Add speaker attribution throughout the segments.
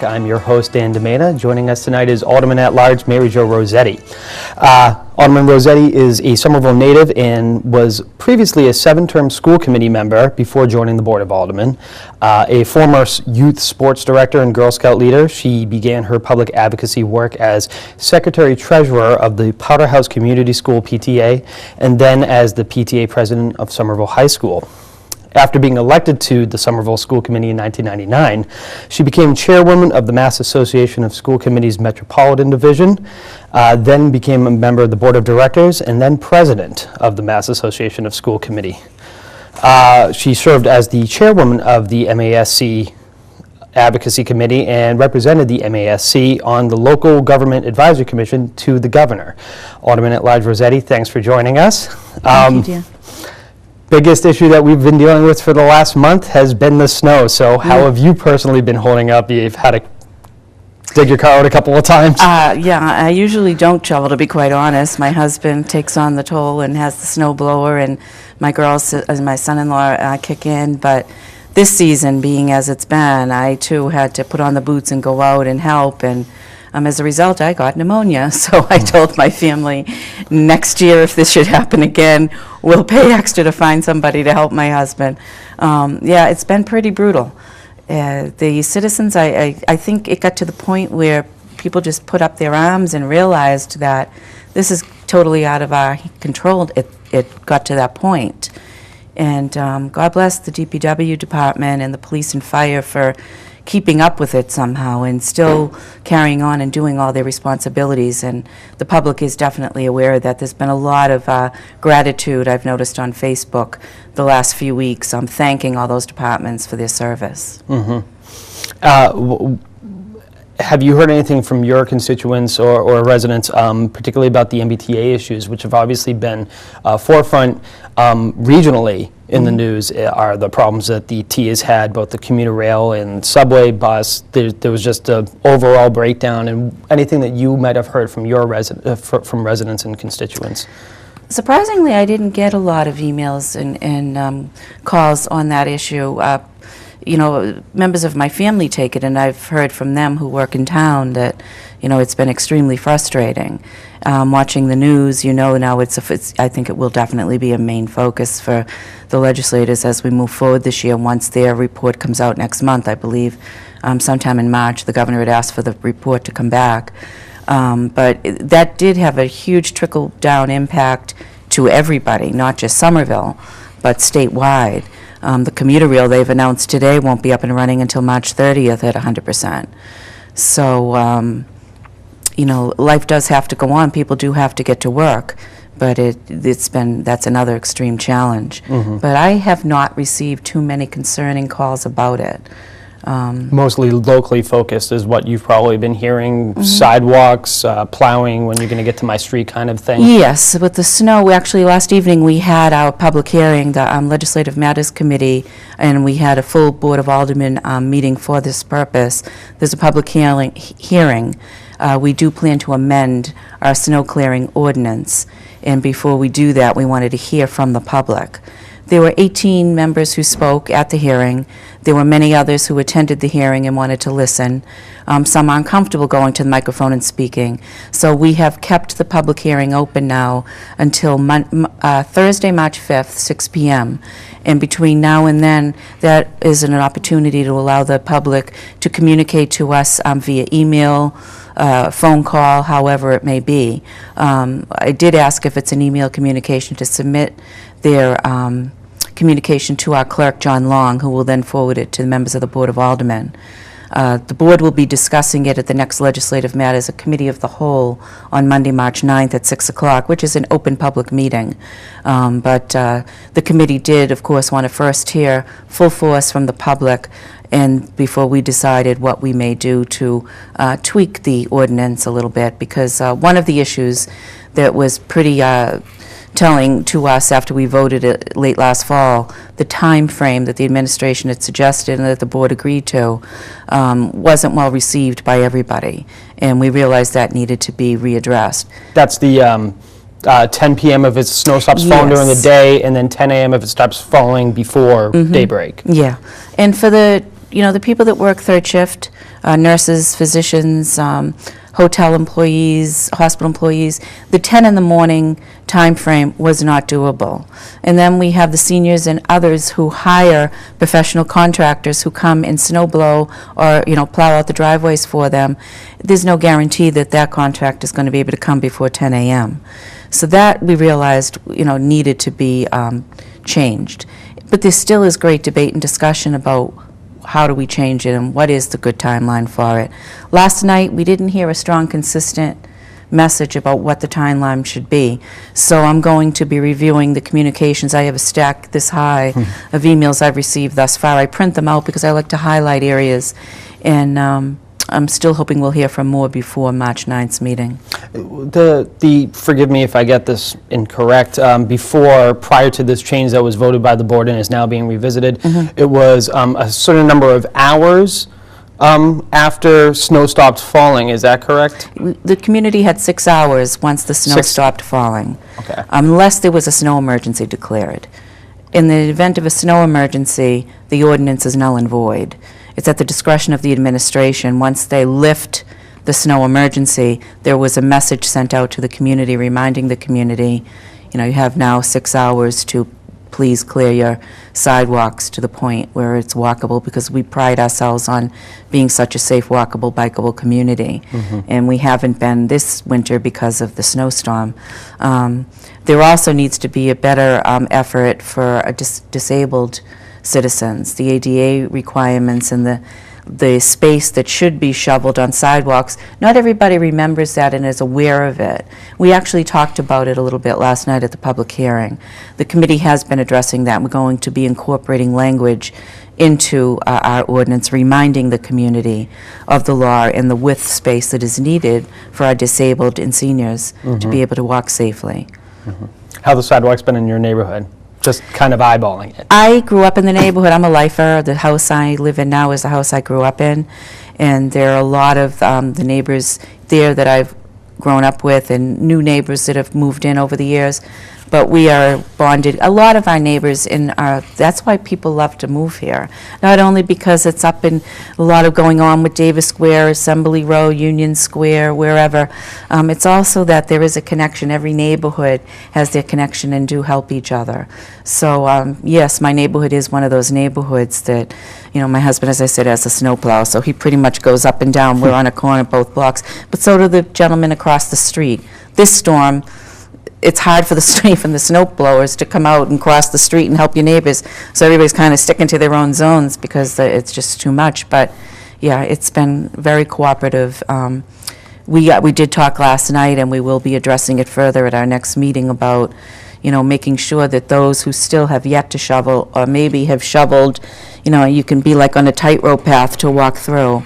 Speaker 1: I'm your host, Dan DeMena. Joining us tonight is Alderman-at-Large Mary Jo Rossetti. Alderman Rossetti is a Somerville native and was previously a 7-term school committee member before joining the Board of Aldermen. A former youth sports director and Girl Scout leader, she began her public advocacy work as Secretary-Treasurer of the Powderhouse Community School PTA and then as the PTA President of Somerville High School. After being elected to the Somerville School Committee in 1999, she became chairwoman of the Mass Association of School Committees Metropolitan Division, then became a member of the Board of Directors, and then president of the Mass Association of School Committee. She served as the chairwoman of the MASC Advocacy Committee and represented the MASC on the Local Government Advisory Commission to the Governor. Alderman-at-Large Rossetti, thanks for joining us.
Speaker 2: Thank you, Dan.
Speaker 1: Biggest issue that we've been dealing with for the last month has been the snow. So how have you personally been holding up? You've had to dig your car out a couple of times.
Speaker 2: Yeah, I usually don't shovel, to be quite honest. My husband takes on the toll and has the snow blower, and my girls, as my son-in-law, kick in. But this season, being as it's been, I too had to put on the boots and go out and help. And as a result, I got pneumonia. So I told my family, next year, if this should happen again, we'll pay extra to find somebody to help my husband. Yeah, it's been pretty brutal. The citizens, I think it got to the point where people just put up their arms and realized that this is totally out of our control. It got to that point. And God bless the DPW department and the police and fire for keeping up with it somehow and still carrying on and doing all their responsibilities. And the public is definitely aware that there's been a lot of gratitude I've noticed on Facebook the last few weeks. I'm thanking all those departments for their service.
Speaker 1: Mm-hmm. Have you heard anything from your constituents or residents, particularly about the MBTA issues, which have obviously been forefront regionally in the news? Are the problems that the T has had, both the commuter rail and subway bus? There was just an overall breakdown, and anything that you might have heard from your from residents and constituents?
Speaker 2: Surprisingly, I didn't get a lot of emails and calls on that issue. You know, members of my family take it, and I've heard from them who work in town that, you know, it's been extremely frustrating. Watching the news, you know, now I think it will definitely be a main focus for the legislators as we move forward this year. Once their report comes out next month, I believe, sometime in March, the governor had asked for the report to come back. But that did have a huge trickle-down impact to everybody, not just Somerville, but statewide. The commuter rail they've announced today won't be up and running until March 30th at 100%. So, you know, life does have to go on. People do have to get to work, but that's another extreme challenge. Mm-hmm. But I have not received too many concerning calls about it.
Speaker 1: Mostly locally focused is what you've probably been hearing,
Speaker 2: mm-hmm.
Speaker 1: Sidewalks, plowing, when you're going to get to my street kind of thing.
Speaker 2: Yes, with the snow, actually last evening we had our public hearing, the Legislative Matters Committee, and we had a full Board of Aldermen meeting for this purpose. There's a public hearing. We do plan to amend our snow clearing ordinance, and before we do that, we wanted to hear from the public. There were 18 members who spoke at the hearing. There were many others who attended the hearing and wanted to listen. Some aren't comfortable going to the microphone and speaking. So we have kept the public hearing open now until Thursday, March 5th, 6 p.m. And between now and then, that is an opportunity to allow the public to communicate to us via email, phone call, however it may be. I did ask if it's an email communication to submit their communication to our clerk, John Long, who will then forward it to the members of the Board of Aldermen. The board will be discussing it at the next Legislative Matters, a committee of the whole, on Monday, March 9th at 6 o'clock, which is an open public meeting. But the committee did, of course, want to first hear full force from the public, and before we decided what we may do to tweak the ordinance a little bit, because one of the issues that was pretty telling to us after we voted it late last fall, the time frame that the administration had suggested and that the board agreed to wasn't well received by everybody. And we realized that needed to be readdressed.
Speaker 1: That's the 10 p.m. if it snow stops falling during the
Speaker 2: Yes.
Speaker 1: day, and then 10 a.m. if it stops falling before daybreak.
Speaker 2: Yeah, and for the, the people that work third shift, nurses, physicians, hotel employees, hospital employees, the 10 in the morning time frame was not doable. And then we have the seniors and others who hire professional contractors who come and snow blow or, plow out the driveways for them. There's no guarantee that that contract is going to be able to come before 10 a.m. So that we realized, needed to be changed. But there still is great debate and discussion about how do we change it and what is the good timeline for it. Last night, we didn't hear a strong, consistent message about what the timeline should be. So I'm going to be reviewing the communications. I have a stack this high of emails I've received thus far. I print them out because I like to highlight areas, and I'm still hoping we'll hear from more before March 9th's meeting.
Speaker 1: Forgive me if I get this incorrect, prior to this change that was voted by the board and is now being revisited, it was a certain number of hours after snow stopped falling. Is that correct?
Speaker 2: The community had 6 hours once the snow stopped falling,
Speaker 1: Okay.
Speaker 2: Unless there was a snow emergency declared. In the event of a snow emergency, the ordinance is null and void. It's at the discretion of the administration. Once they lift the snow emergency, there was a message sent out to the community reminding the community, you have now 6 hours to please clear your sidewalks to the point where it's walkable, because we pride ourselves on being such a safe, walkable, bikeable community. And we haven't been this winter because of the snowstorm. There also needs to be a better effort for disabled citizens. The ADA requirements and the space that should be shoveled on sidewalks, not everybody remembers that and is aware of it. We actually talked about it a little bit last night at the public hearing. The committee has been addressing that. We're going to be incorporating language into our ordinance, reminding the community of the law and the width space that is needed for our disabled and seniors to be able to walk safely.
Speaker 1: How the sidewalks been in your neighborhood? Just kind of eyeballing it.
Speaker 2: I grew up in the neighborhood. I'm a lifer. The house I live in now is the house I grew up in. And there are a lot of the neighbors there that I've grown up with, and new neighbors that have moved in over the years. But we are bonded. A lot of our neighbors that's why people love to move here. Not only because it's up in a lot of going on with Davis Square, Assembly Row, Union Square, wherever. It's also that there is a connection. Every neighborhood has their connection and do help each other. So yes, my neighborhood is one of those neighborhoods that, my husband, as I said, has a snowplow, so he pretty much goes up and down. We're on a corner both blocks. But so do the gentlemen across the street. This storm, it's hard for the street and the snow blowers to come out and cross the street and help your neighbors. So everybody's kind of sticking to their own zones because it's just too much. But yeah, it's been very cooperative. We did talk last night, and we will be addressing it further at our next meeting about, making sure that those who still have yet to shovel or maybe have shoveled, you can be like on a tightrope path to walk through.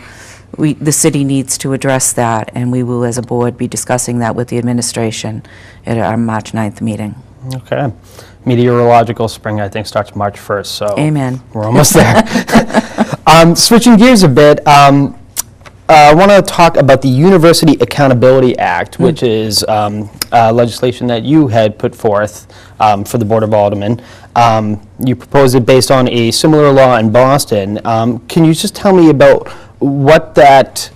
Speaker 2: The city needs to address that, and we will, as a board, be discussing that with the administration at our March 9th meeting.
Speaker 1: Okay. Meteorological spring, I think, starts March 1st, so
Speaker 2: Amen.
Speaker 1: We're almost there. Switching gears a bit, I want to talk about the University Accountability Act, which is legislation that you had put forth for the Board of Aldermen. You proposed it based on a similar law in Boston. Can you just tell me about what that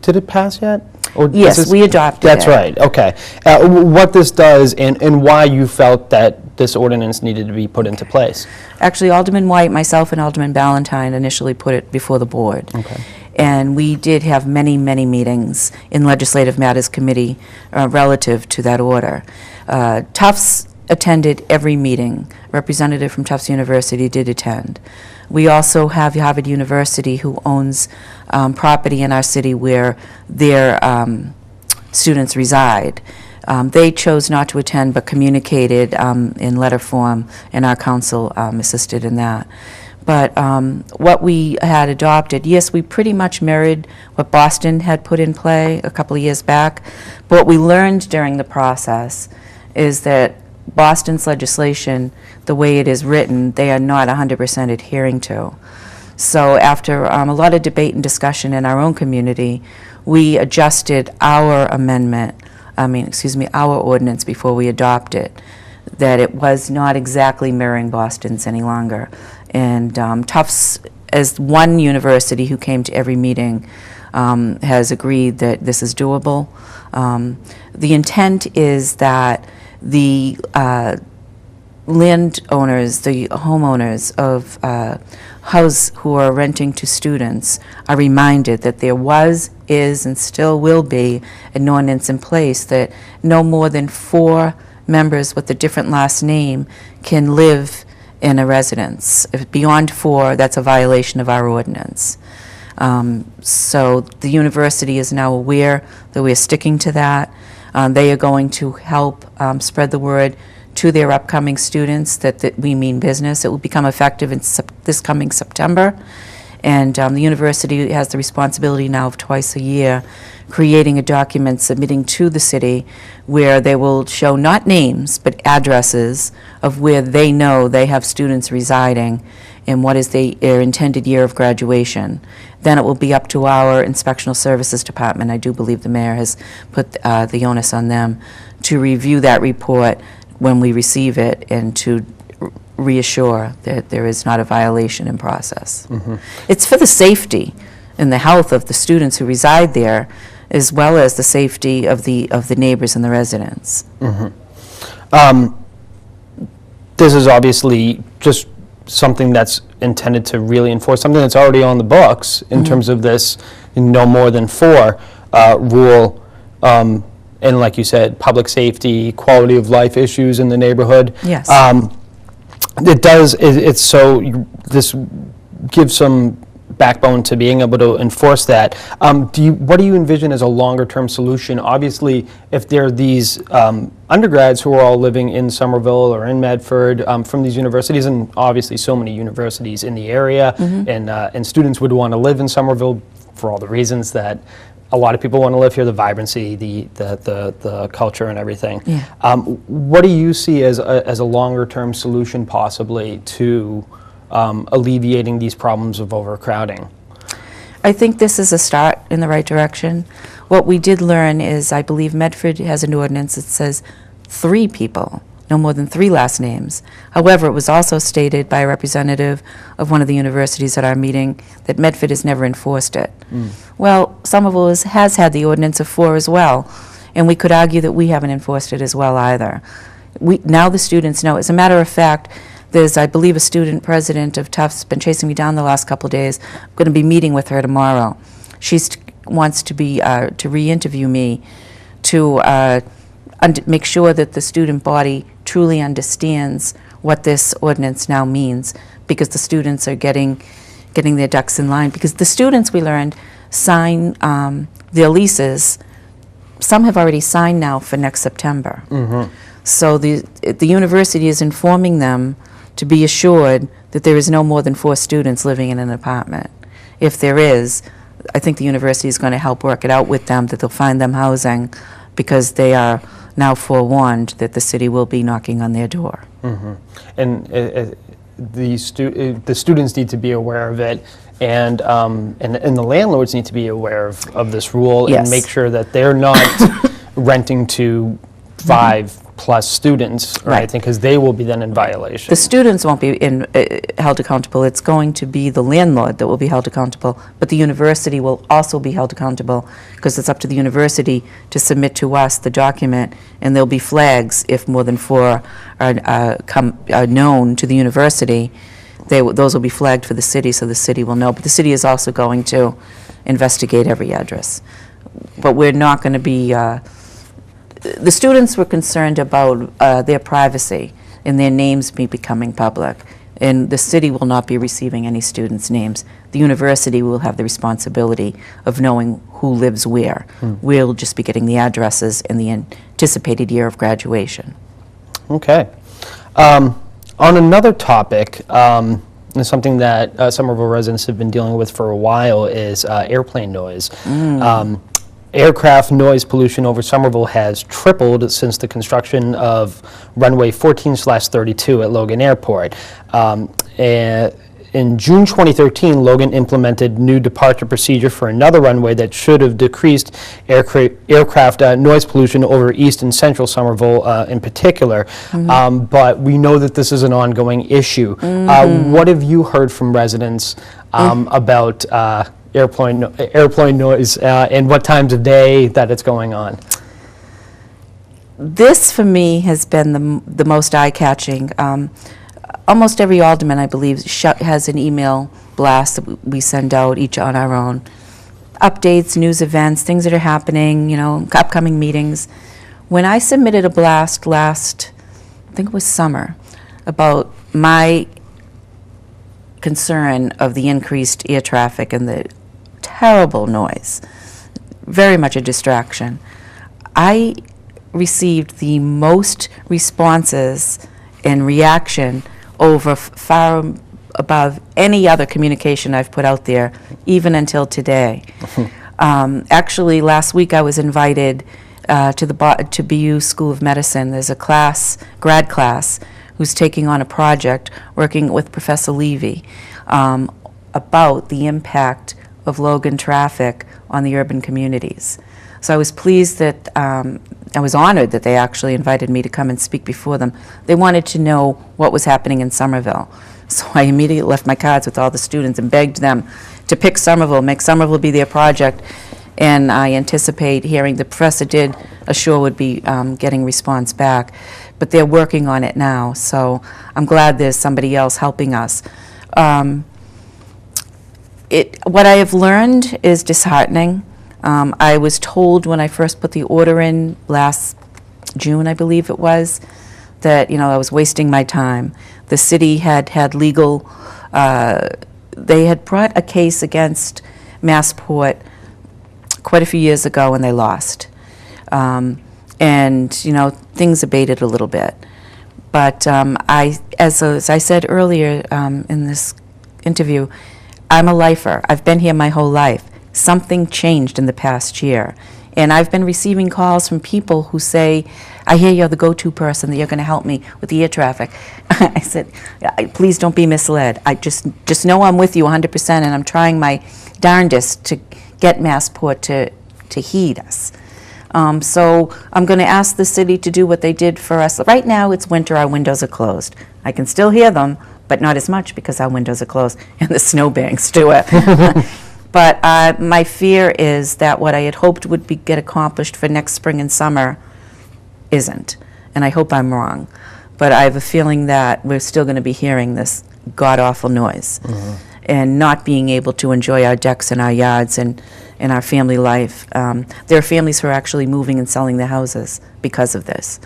Speaker 1: did it pass yet? Or
Speaker 2: Yes, we adopted
Speaker 1: That's
Speaker 2: it.
Speaker 1: right, okay. What this does and why you felt that this ordinance needed to be put into place.
Speaker 2: Actually, Alderman White, myself, and Alderman Ballantyne initially put it before the board.
Speaker 1: Okay.
Speaker 2: And we did have many, many meetings in Legislative Matters Committee relative to that order. Tufts attended every meeting. A representative from Tufts University did attend. We also have Harvard University, who owns property in our city where their students reside. They chose not to attend but communicated in letter form, and our council assisted in that. But what we had adopted, yes, we pretty much mirrored what Boston had put in play a couple of years back. But what we learned during the process, is that Boston's legislation, the way it is written, they are not 100% adhering to. So after a lot of debate and discussion in our own community, we adjusted our our ordinance before we adopt it, that it was not exactly mirroring Boston's any longer. And Tufts, as one university who came to every meeting, has agreed that this is doable. The intent is that the landowners, the homeowners of house who are renting to students are reminded that there was, is, and still will be an ordinance in place that no more than 4 members with a different last name can live in a residence. If beyond 4, that's a violation of our ordinance. So the university is now aware that we're sticking to that. They are going to help spread the word to their upcoming students that we mean business. It will become effective in this coming September. And the university has the responsibility now of twice a year creating a document, submitting to the city, where they will show not names, but addresses of where they know they have students residing and what is their intended year of graduation. Then it will be up to our Inspectional Services Department. I do believe the mayor has put the onus on them to review that report when we receive it and to reassure that there is not a violation in process. Mm-hmm. It's for the safety and the health of the students who reside there, as well as the safety of the neighbors and the residents.
Speaker 1: Mm-hmm. This is obviously just something that's intended to really enforce something that's already on the books in terms of this no more than 4 rule. And like you said, public safety, quality of life issues in the neighborhood.
Speaker 2: Yes.
Speaker 1: This gives some backbone to being able to enforce that. What do you envision as a longer term solution? Obviously, if there are these undergrads who are all living in Somerville or in Medford from these universities, and obviously so many universities in the area, and students would want to live in Somerville for all the reasons that a lot of people want to live here, the vibrancy, the culture and everything.
Speaker 2: Yeah.
Speaker 1: What do you see as a longer term solution possibly to alleviating these problems of overcrowding?
Speaker 2: I think this is a start in the right direction. What we did learn is, I believe Medford has an ordinance that says 3 people, no more than 3 last names. However, it was also stated by a representative of one of the universities at our meeting that Medford has never enforced it. Well, Somerville has had the ordinance of 4 as well, and we could argue that we haven't enforced it as well either. Now the students know. As a matter of fact, there's, I believe, a student president of Tufts been chasing me down the last couple of days. I'm going to be meeting with her tomorrow. She wants to re-interview me to make sure that the student body truly understands what this ordinance now means, because the students are getting their ducks in line. Because the students, we learned, sign their leases. Some have already signed now for next September. Mm-hmm. So the university is informing them to be assured that there is no more than 4 students living in an apartment. If there is, I think the university is going to help work it out with them, that they'll find them housing, because they are now forewarned that the city will be knocking on their door.
Speaker 1: Mm-hmm. And the students need to be aware of it, and the landlords need to be aware of this rule.
Speaker 2: Yes.
Speaker 1: And make sure that they're not renting to 5 plus students or anything, because they will be then in violation.
Speaker 2: The students won't be held accountable. It's going to be the landlord that will be held accountable, but the university will also be held accountable, because it's up to the university to submit to us the document, and there'll be flags if more than 4 are known to the university. Those will be flagged for the city, so the city will know. But the city is also going to investigate every address. But we're not going to be... the students were concerned about their privacy and their names becoming public. And the city will not be receiving any students' names. The university will have the responsibility of knowing who lives where. We'll just be getting the addresses and the anticipated year of graduation.
Speaker 1: Okay. On another topic, something that Somerville residents have been dealing with for a while is airplane noise. aircraft noise pollution over Somerville has tripled since the construction of runway 14/32 at Logan Airport. In June 2013, Logan implemented new departure procedure for another runway that should have decreased aircraft noise pollution over east and central Somerville in particular. But we know that this is an ongoing issue. What have you heard from residents about airplane noise and what times of day that it's going on?
Speaker 2: This, for me, has been the most eye-catching. Almost every alderman, I believe, has an email blast that we send out, each on our own. Updates, news events, things that are happening, you know, upcoming meetings. When I submitted a blast last, I think it was summer, about my concern of the increased air traffic and the terrible noise, very much a distraction, I received the most responses and reaction over far above any other communication I've put out there, even until today. Actually, last week I was invited to BU School of Medicine. There's a class, grad class, who's taking on a project working with Professor Levy about the impact of Logan traffic on the urban communities. So I was pleased that, I was honored that they actually invited me to come and speak before them. They wanted to know what was happening in Somerville. So I immediately left my cards with all the students and begged them to pick Somerville, make Somerville be their project. And I anticipate hearing, the professor did assure would be getting response back. But they're working on it now, so I'm glad there's somebody else helping us. What I have learned is disheartening. I was told when I first put the order in last June, I believe it was, that, you know, I was wasting my time. The city had legal, they had brought a case against Massport quite a few years ago and they lost. And, you know, things abated a little bit. But as I said earlier in this interview, I'm a lifer. I've been here my whole life. Something changed in the past year. And I've been receiving calls from people who say, I hear you're the go-to person, that you're going to help me with the air traffic. I said, please don't be misled. I just know I'm with you 100%, and I'm trying my darndest to get Massport to heed us. So I'm going to ask the city to do what they did for us. Right now it's winter, our windows are closed. I can still hear them, but not as much because our windows are closed and the snowbanks do it. But my fear is that what I had hoped would get accomplished for next spring and summer isn't. And I hope I'm wrong. But I have a feeling that we're still going to be hearing this god-awful noise and not being able to enjoy our decks and our yards and our family life. There are families who are actually moving and selling their houses because of this.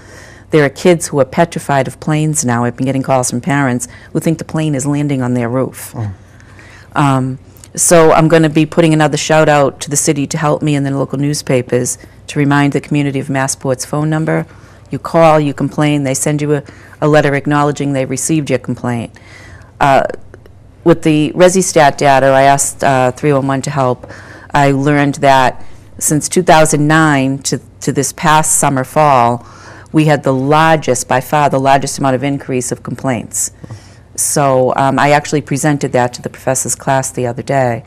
Speaker 2: There are kids who are petrified of planes now. I've been getting calls from parents who think the plane is landing on their roof. So I'm going to be putting another shout out to the city to help me in the local newspapers to remind the community of Massport's phone number. You call, you complain, they send you a letter acknowledging they received your complaint. With the ResiStat data, I asked 301 to help. I learned that since 2009 to this past summer, fall, we had the largest, by far the largest amount of increase of complaints. So I actually presented that to the professor's class the other day.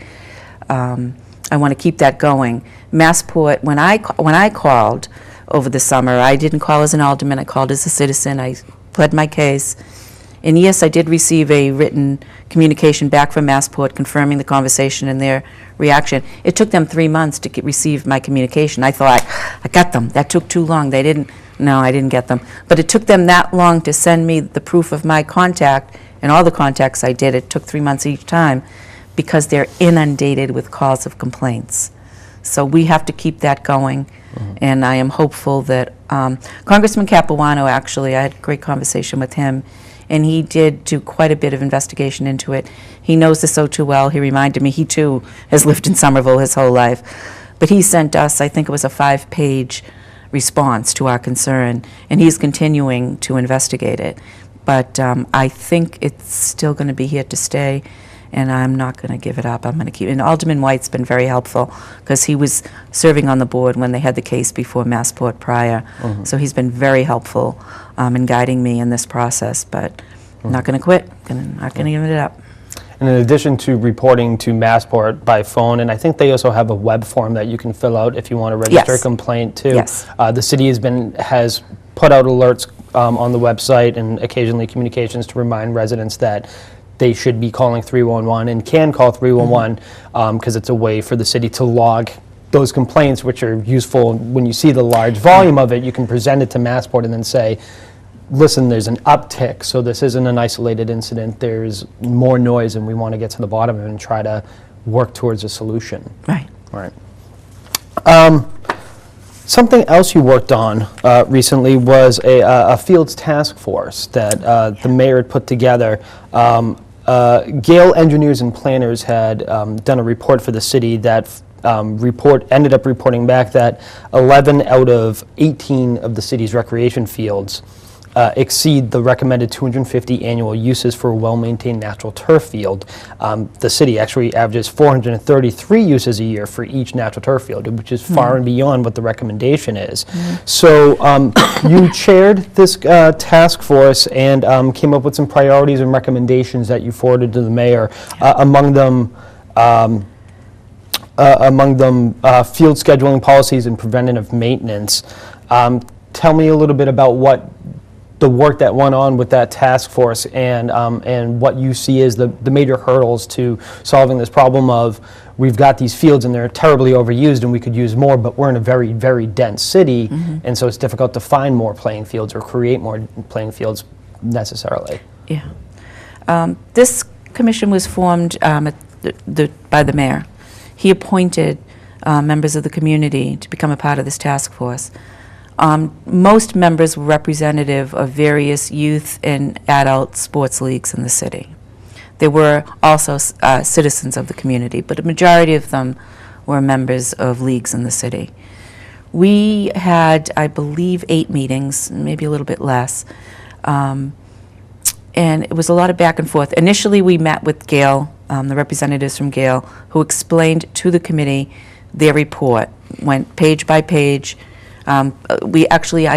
Speaker 2: I want to keep that going. Massport, when I called over the summer, I didn't call as an alderman, I called as a citizen, I pled my case. And yes, I did receive a written communication back from Massport confirming the conversation and their reaction. It took them 3 months to receive my communication. I thought, I got them. That took too long. They didn't. No, I didn't get them. But it took them that long to send me the proof of my contact, and all the contacts I did, it took 3 months each time, because they're inundated with calls of complaints. So we have to keep that going. And I am hopeful that Congressman Capuano, actually, I had a great conversation with him, and he did do quite a bit of investigation into it. He knows this so too well. He reminded me he too has lived in Somerville his whole life. But he sent us, I think it was a 5-page response to our concern, and he's continuing to investigate it. But I think it's still going to be here to stay, and I'm not going to give it up. I'm going to keep. And Alderman White's been very helpful because he was serving on the board when they had the case before Massport prior. So he's been very helpful in guiding me in this process. But I'm not going to quit. Not going to give it up.
Speaker 1: And in addition to reporting to Massport by phone, and I think they also have a web form that you can fill out if you want to register a complaint too.
Speaker 2: Yes.
Speaker 1: The city has put out alerts on the website and occasionally communications to remind residents that they should be calling 311 and can call 311 because it's a way for the city to log those complaints, which are useful. When you see the large volume of it, you can present it to Massport and then say, listen, there's an uptick, so this isn't an isolated incident. There's more noise, and we want to get to the bottom of it and try to work towards a solution.
Speaker 2: Right.
Speaker 1: Right. Something else you worked on recently was a fields task force that the mayor had put together. Gale engineers and planners had done a report for the city that ended up reporting back that 11 out of 18 of the city's recreation fields exceed the recommended 250 annual uses for a well-maintained natural turf field. The city actually averages 433 uses a year for each natural turf field, which is far and beyond what the recommendation is. So you chaired this task force and came up with some priorities and recommendations that you forwarded to the mayor. Among them, field scheduling policies and preventative maintenance. Tell me a little bit about what the work that went on with that task force and what you see as the major hurdles to solving this problem of we've got these fields and they're terribly overused and we could use more, but we're in a very, very dense city, and so it's difficult to find more playing fields or create more playing fields necessarily.
Speaker 2: Yeah. This commission was formed by the mayor. He appointed members of the community to become a part of this task force. Most members were representative of various youth and adult sports leagues in the city. There were also citizens of the community, but a majority of them were members of leagues in the city. We had, I believe, 8 meetings, maybe a little bit less, and it was a lot of back and forth. Initially, we met with Gale, the representatives from Gale, who explained to the committee their report, went page by page. I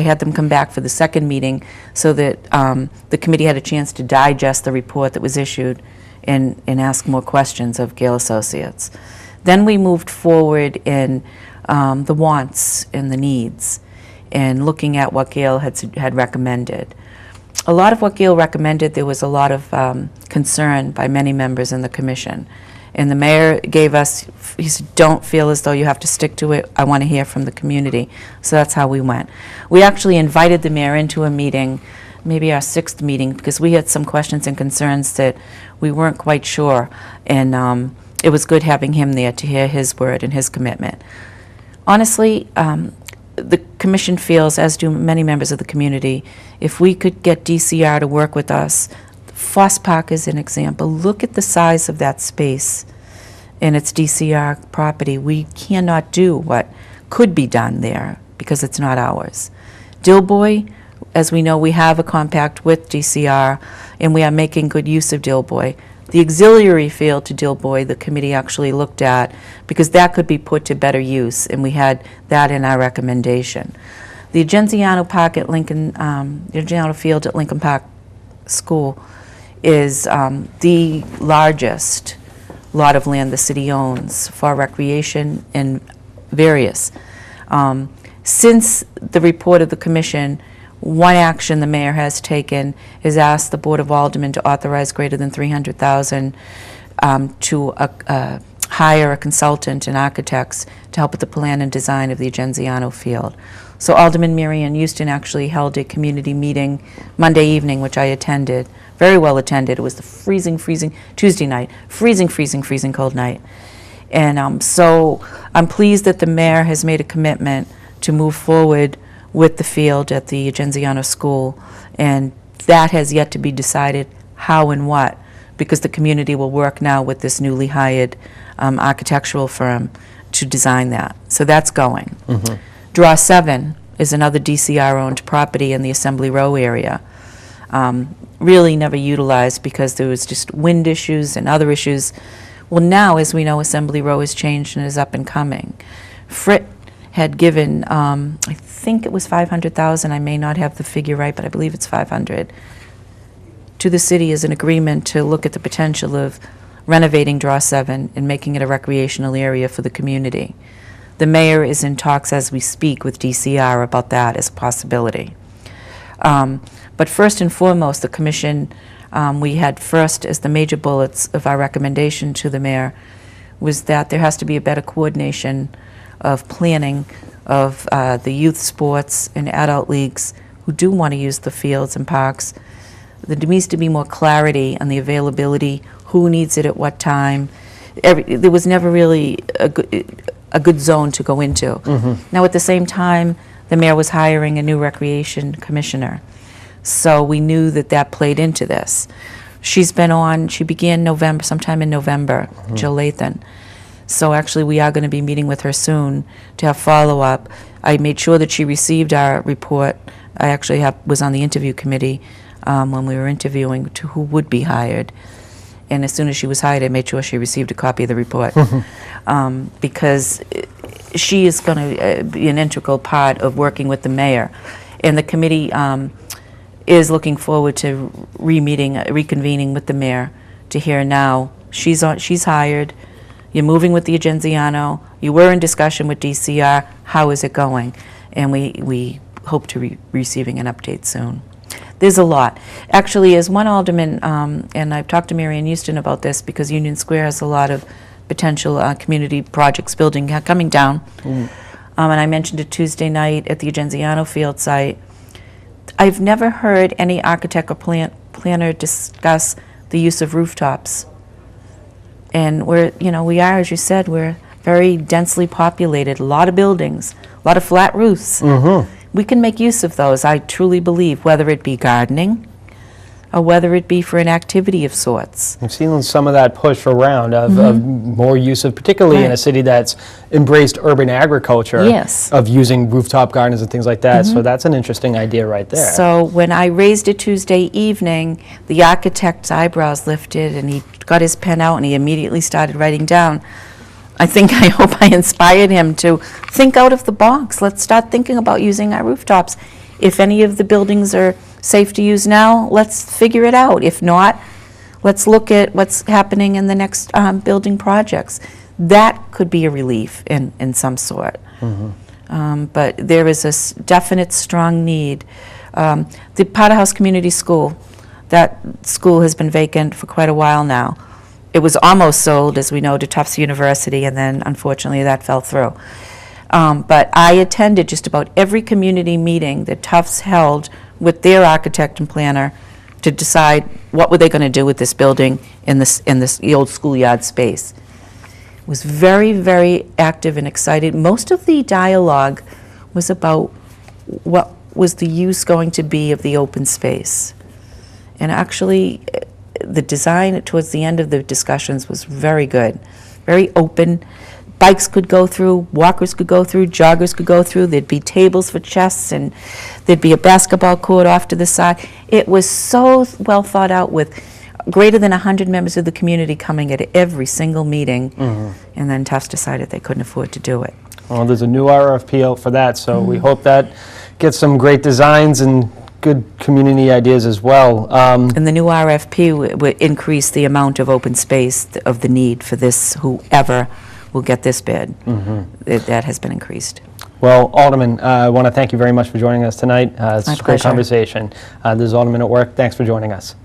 Speaker 2: had them come back for the second meeting so that the committee had a chance to digest the report that was issued and ask more questions of Gale Associates. Then we moved forward in the wants and the needs and looking at what Gale had recommended. A lot of what Gale recommended, there was a lot of concern by many members in the commission. And the mayor gave us, he said, don't feel as though you have to stick to it. I want to hear from the community. So that's how we went. We actually invited the mayor into a meeting, maybe our 6th meeting, because we had some questions and concerns that we weren't quite sure. And it was good having him there to hear his word and his commitment. Honestly, the commission feels, as do many members of the community, if we could get DCR to work with us. Foss Park is an example. Look at the size of that space in its DCR property. We cannot do what could be done there because it's not ours. Dilboy, as we know, we have a compact with DCR and we are making good use of Dilboy. The auxiliary field to Dilboy, the committee actually looked at because that could be put to better use, and we had that in our recommendation. The Genziano Park at Lincoln, Genziano Field at Lincoln Park School is the largest lot of land the city owns for recreation and various. Since the report of the commission, one action the mayor has taken is asked the Board of Aldermen to authorize greater than $300,000 to hire a consultant and architects to help with the plan and design of the Genziano Field. So Alderman Mary Ann Houston actually held a community meeting Monday evening, which I attended, very well attended. It was the freezing Tuesday night, freezing cold night. And so I'm pleased that the mayor has made a commitment to move forward with the field at the Genziano School, and that has yet to be decided how and what, because the community will work now with this newly hired architectural firm to design that. So that's going. Draw 7 is another DCR-owned property in the Assembly Row area. really never utilized because there was just wind issues and other issues. Well, now, as we know, Assembly Row has changed and is up and coming. Frit had given, I think it was 500,000, I may not have the figure right, but I believe it's 500, to the city as an agreement to look at the potential of renovating Draw 7 and making it a recreational area for the community. The mayor is in talks as we speak with DCR about that as a possibility. But first and foremost, the commission, we had first as the major bullets of our recommendation to the mayor was that there has to be a better coordination of planning of the youth sports and adult leagues who do want to use the fields and parks. There needs to be more clarity on the availability, who needs it at what time. There was never really a good zone to go into. Now, at the same time, the mayor was hiring a new recreation commissioner. So we knew that that played into this. She's been on, she began November, sometime in November, Jill Lathan. So actually we are going to be meeting with her soon to have follow-up. I made sure that she received our report. I actually was on the interview committee when we were interviewing to who would be hired. And as soon as she was hired, I made sure she received a copy of the report because she is going to be an integral part of working with the mayor. And the committee is looking forward to reconvening with the mayor to hear now. She's hired. You're moving with the Agenziano. You were in discussion with DCR. How is it going? And we hope to be receiving an update soon. There's a lot. Actually, as one alderman, and I've talked to Marianne Houston about this because Union Square has a lot of potential community projects building coming down. And I mentioned it Tuesday night at the Agenziano field site. I've never heard any architect or planner discuss the use of rooftops. And we are, as you said, we're very densely populated, a lot of buildings, a lot of flat roofs. We can make use of those, I truly believe, whether it be gardening or whether it be for an activity of sorts.
Speaker 1: I've seen some of that push around of more use of, particularly in a city that's embraced urban agriculture, of using rooftop gardens and things like that. So that's an interesting idea right there.
Speaker 2: So when I raised it Tuesday evening, the architect's eyebrows lifted and he got his pen out and he immediately started writing down. I hope I inspired him to think out of the box. Let's start thinking about using our rooftops. If any of the buildings are safe to use now, let's figure it out. If not, let's look at what's happening in the next building projects. That could be a relief in some sort. But there is a definite strong need. The Potter House Community School, that school has been vacant for quite a while now. It was almost sold, as we know, to Tufts University, and then unfortunately that fell through. But I attended just about every community meeting that Tufts held with their architect and planner to decide what were they going to do with this building in the old schoolyard space. It was very, very active and excited. Most of the dialogue was about what was the use going to be of the open space. And actually, the design towards the end of the discussions was very good, very open. Bikes could go through, walkers could go through, joggers could go through. There'd be tables for chess, and there'd be a basketball court off to the side. It was so well thought out with greater than 100 members of the community coming at every single meeting. And then Tufts decided they couldn't afford to do it.
Speaker 1: Well, there's a new RFP out for that, so we hope that gets some great designs and good community ideas as well.
Speaker 2: And the new RFP would increase the amount of open space of the need for this, whoever will get this bid. That has been increased.
Speaker 1: Well, Alderman, I want to thank you very much for joining us tonight. It's a great
Speaker 2: pleasure.
Speaker 1: conversation. This is Alderman at Work. Thanks for joining us.